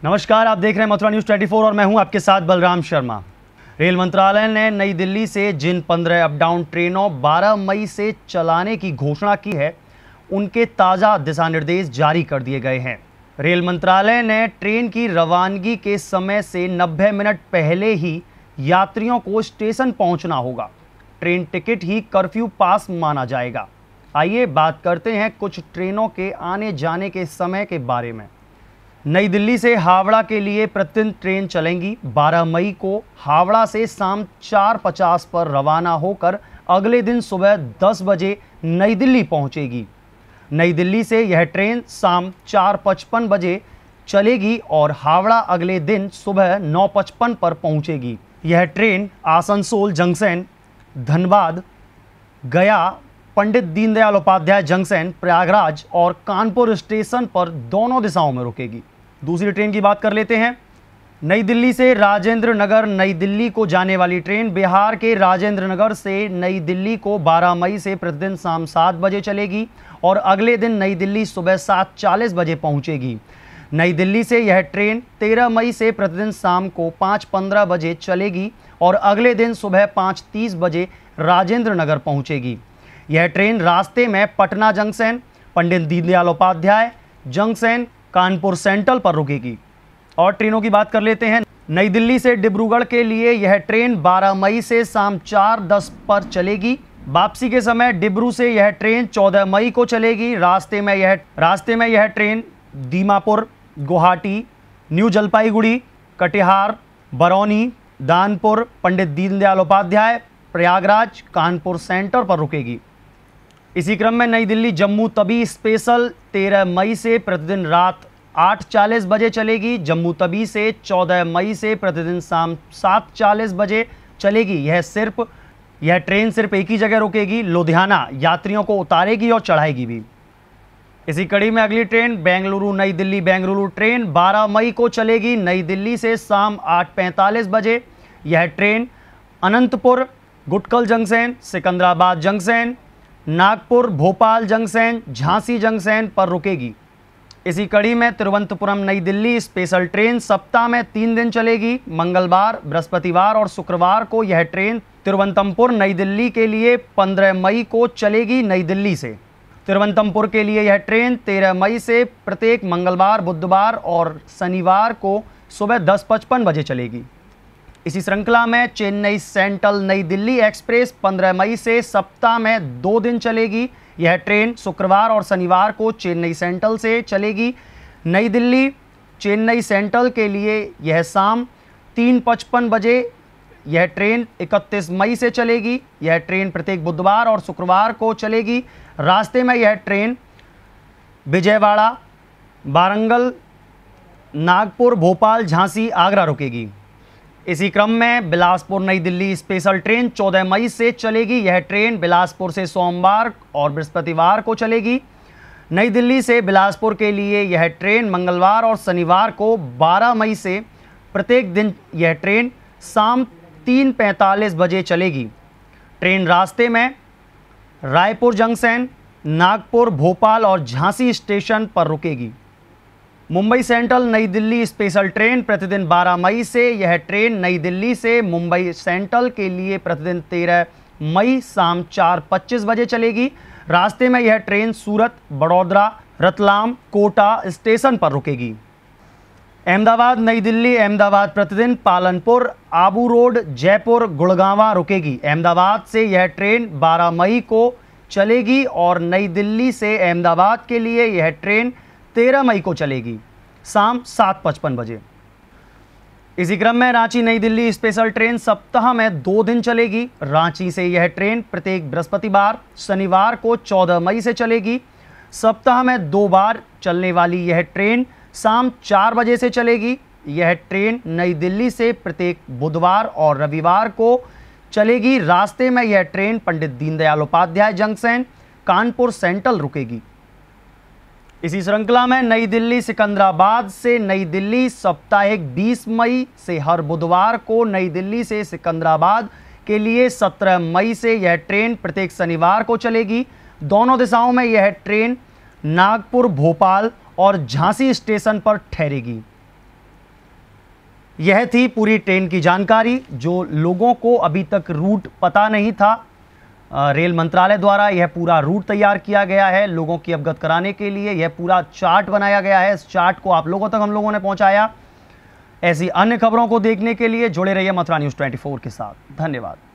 नमस्कार, आप देख रहे हैं मथुरा न्यूज़ 24 और मैं हूं आपके साथ बलराम शर्मा। रेल मंत्रालय ने नई दिल्ली से जिन 15 अप डाउन ट्रेनों 12 मई से चलाने की घोषणा की है, उनके ताज़ा दिशा निर्देश जारी कर दिए गए हैं। रेल मंत्रालय ने ट्रेन की रवानगी के समय से 90 मिनट पहले ही यात्रियों को स्टेशन पहुंचना होगा। ट्रेन टिकट ही कर्फ्यू पास माना जाएगा। आइए बात करते हैं कुछ ट्रेनों के आने जाने के समय के बारे में। नई दिल्ली से हावड़ा के लिए प्रतिदिन ट्रेन चलेंगी। 12 मई को हावड़ा से शाम 4:50 पर रवाना होकर अगले दिन सुबह 10 बजे नई दिल्ली पहुंचेगी। नई दिल्ली से यह ट्रेन शाम 4:55 बजे चलेगी और हावड़ा अगले दिन सुबह 9:55 पर पहुंचेगी। यह ट्रेन आसनसोल जंक्शन, धनबाद, गया, पंडित दीनदयाल उपाध्याय जंक्शन, प्रयागराज और कानपुर स्टेशन पर दोनों दिशाओं में रुकेगी। दूसरी ट्रेन की बात कर लेते हैं। नई दिल्ली से राजेंद्र नगर नई दिल्ली को जाने वाली ट्रेन बिहार के राजेंद्र नगर से नई दिल्ली को 12 मई से प्रतिदिन शाम 7 बजे चलेगी और अगले दिन नई दिल्ली सुबह 7:40 बजे पहुंचेगी। नई दिल्ली से यह ट्रेन 13 मई से प्रतिदिन शाम को 5:15 बजे चलेगी और अगले दिन सुबह 5:30 बजे राजेंद्र नगर पहुंचेगी। यह ट्रेन रास्ते में Patna junction, Pandit Deendayal Upadhyay junction, Kanpur central पर रुकेगी। और ट्रेनों की बात कर लेते हैं। नई दिल्ली से डिब्रूगढ़ के लिए यह ट्रेन 12 मई से शाम 4:10 पर चलेगी। वापसी के समय डिब्रू से यह ट्रेन 14 मई को चलेगी। रास्ते में यह train Dimapur, Guwahati, new Jalpaiguri, Katihar, Barauni, Danpur, Pandit Deendayal Upadhyay, Prayagraj, Kanpur centre पर रुकेगी। इसी क्रम में नई दिल्ली जम्मू तवी स्पेशल 13 मई से प्रतिदिन रात 8:40 बजे चलेगी। जम्मू तवी से 14 मई से प्रतिदिन शाम 7:40 बजे चलेगी। यह ट्रेन सिर्फ एक ही जगह रुकेगी, लुधियाना। यात्रियों को उतारेगी और चढ़ाएगी भी। इसी कड़ी में अगली ट्रेन बेंगलुरु नई दिल्ली बेंगलुरु ट्रेन 12 मई को चलेगी। नई दिल्ली से शाम 8:45 बजे। यह train Anantapur, Guntakal junction, Secunderabad junction, Nagpur, Bhopal junction, Jhansi junction पर रुकेगी। इसी कड़ी में तिरुवनंतपुरम नई दिल्ली स्पेशल ट्रेन सप्ताह में 3 दिन चलेगी। मंगलवार, बृहस्पतिवार और शुक्रवार को यह ट्रेन तिरुवनंतपुर नई दिल्ली के लिए 15 मई को चलेगी। नई दिल्ली से तिरुवनंतपुर के लिए यह ट्रेन 13 मई से प्रत्येक मंगलवार, बुधवार और शनिवार को सुबह 10:55 बजे चलेगी। इसी श्रृंखला में चेन्नई सेंट्रल नई दिल्ली एक्सप्रेस 15 मई से सप्ताह में 2 दिन चलेगी। यह ट्रेन शुक्रवार और शनिवार को चेन्नई सेंट्रल से चलेगी। नई दिल्ली चेन्नई सेंट्रल के लिए यह शाम 3:55 बजे। यह ट्रेन 31 मई से चलेगी। यह ट्रेन प्रत्येक बुधवार और शुक्रवार को चलेगी। रास्ते में यह ट्रेन विजयवाड़ा, वारंगल, नागपुर, भोपाल, झांसी, आगरा रुकेगी। इसी क्रम में बिलासपुर नई दिल्ली स्पेशल ट्रेन 14 मई से चलेगी। यह ट्रेन बिलासपुर से सोमवार और बृहस्पतिवार को चलेगी। नई दिल्ली से बिलासपुर के लिए यह ट्रेन मंगलवार और शनिवार को 12 मई से प्रत्येक दिन यह ट्रेन शाम 3:45 बजे चलेगी। ट्रेन रास्ते में रायपुर जंक्शन, नागपुर, भोपाल और झांसी स्टेशन पर रुकेगी। मुंबई सेंट्रल नई दिल्ली स्पेशल ट्रेन प्रतिदिन 12 मई से। यह ट्रेन नई दिल्ली से मुंबई सेंट्रल के लिए प्रतिदिन 13 मई शाम 4:25 बजे चलेगी। रास्ते में यह ट्रेन सूरत, बड़ौदा, रतलाम, कोटा स्टेशन पर रुकेगी। अहमदाबाद नई दिल्ली अहमदाबाद प्रतिदिन पालनपुर, आबू रोड, जयपुर, गुड़गांवा रुकेगी। अहमदाबाद से यह ट्रेन 12 मई को चलेगी और नई दिल्ली से अहमदाबाद के लिए यह ट्रेन 13 मई को चलेगी शाम 7:55 बजे। इसी क्रम में रांची नई दिल्ली स्पेशल ट्रेन सप्ताह में 2 दिन चलेगी। रांची से यह ट्रेन प्रत्येक बृहस्पतिवार, शनिवार को 14 मई से चलेगी। सप्ताह में 2 बार चलने वाली यह ट्रेन शाम 4 बजे से चलेगी। यह ट्रेन नई दिल्ली से प्रत्येक बुधवार और रविवार को चलेगी। रास्ते में यह train Pandit Deendayal Upadhyay junction, Kanpur central रुकेगी। इसी श्रृंखला में नई दिल्ली सिकंदराबाद से नई दिल्ली साप्ताहिक 20 मई से हर बुधवार को नई दिल्ली से सिकंदराबाद के लिए 17 मई से यह ट्रेन प्रत्येक शनिवार को चलेगी। दोनों दिशाओं में यह ट्रेन नागपुर, भोपाल और झांसी स्टेशन पर ठहरेगी। यह थी पूरी ट्रेन की जानकारी। जो लोगों को अभी तक रूट पता नहीं था, रेल मंत्रालय द्वारा यह पूरा रूट तैयार किया गया है लोगों की अवगत कराने के लिए। यह पूरा चार्ट बनाया गया है, इस चार्ट को आप लोगों तक हम लोगों ने पहुंचाया। ऐसी अन्य खबरों को देखने के लिए जुड़े रहिए मथुरा न्यूज़ 24 के साथ। धन्यवाद।